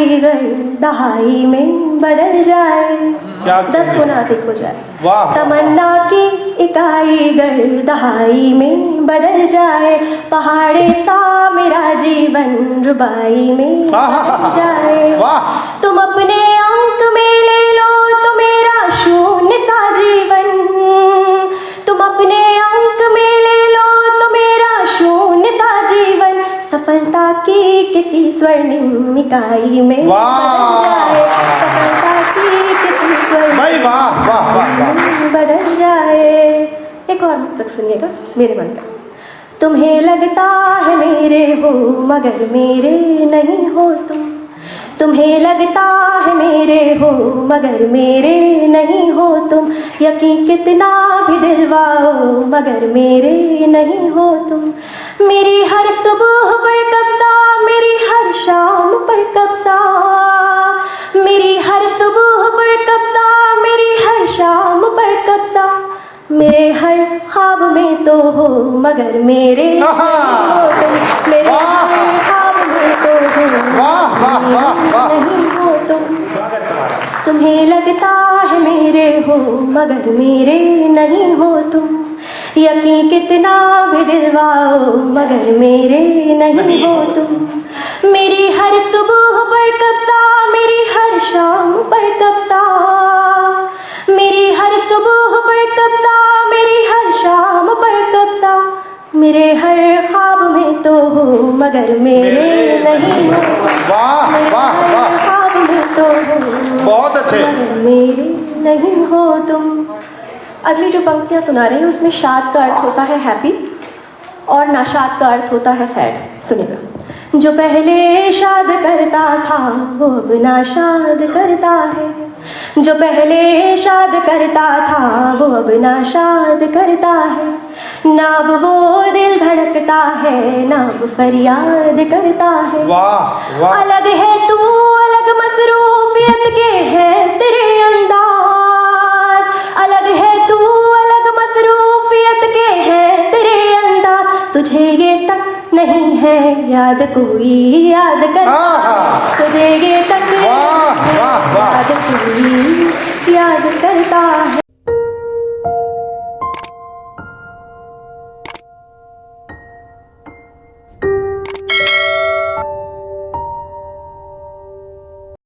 इकाई गर दहाई में बदल जाए, 10 गुना अधिक हो जाए। तमन्ना की इकाई गर दहाई में बदल जाए, पहाड़े सा मेरा जीवन रुबाई में बदल जाए। तुम अपने अंक में ले लो तो मेरा शून्य सा जीवन, तुम अपने अंक में ले लो तो मेरा शून्य सा जीवन सफलता की किसी स्वर्णिम इकाई में बदल जाए, सफलता की किसी स्वर्णिम बदल जाए। एक और तक सुनिएगा मेरे मन का। तुम्हें लगता है मेरे हो मगर मेरे नहीं हो तुम, तुम्हें लगता है मेरे हो मगर मेरे नहीं हो तुम, यकीन कितना भी दिलवाओ मगर मेरे नहीं हो तुम। मेरी हर सुबह पर कब्जा, मेरी हर शाम पर कब्जा, मेरी हर सुबह पर कब्जा, मेरी हर शाम पर कब्जा, मेरे हर ख्वाब में तो हो मगर मेरे नहीं हो तुम, मेरे हर ख्वाब में तो हो नहीं हो तुम। तुम्हें लगता है मेरे हो मगर मेरे नहीं हो तुम, यकीन कितना भी दिलवाओ मगर मेरे नहीं हो तुम। मेरी हर सुबह पर कब्जा, मेरी हर शाम पर कब्जा, मेरी हर सुबह पर कब्जा, मेरी हर शाम पर कब्जा, मेरे हर ख्वाब में तो हो मगर मेरे नहीं हो, मेरे हर ख्वाब में तो हो बहुत अच्छे मगर मेरे नहीं हो तुम। अगली जो पंक्तियां सुना रही हूँ उसमें शाद का अर्थ होता है हैप्पी और नाशाद का अर्थ होता है सैड। सुनिएगा। जो पहले शाद करता था वो अब नाशाद करता है, जो पहले शाद करता था वो अब नाशाद करता है, ना अब वो दिल धड़कता है ना अब फरियाद करता है। अलग है तू अलग मसरूफियत के है तेरे अंदाज, अलग है तू अलग मसरूफियत के है तेरे अंदाज, तुझे ये तक नहीं है याद कोई याद कर, तुझे ये तक याद कोई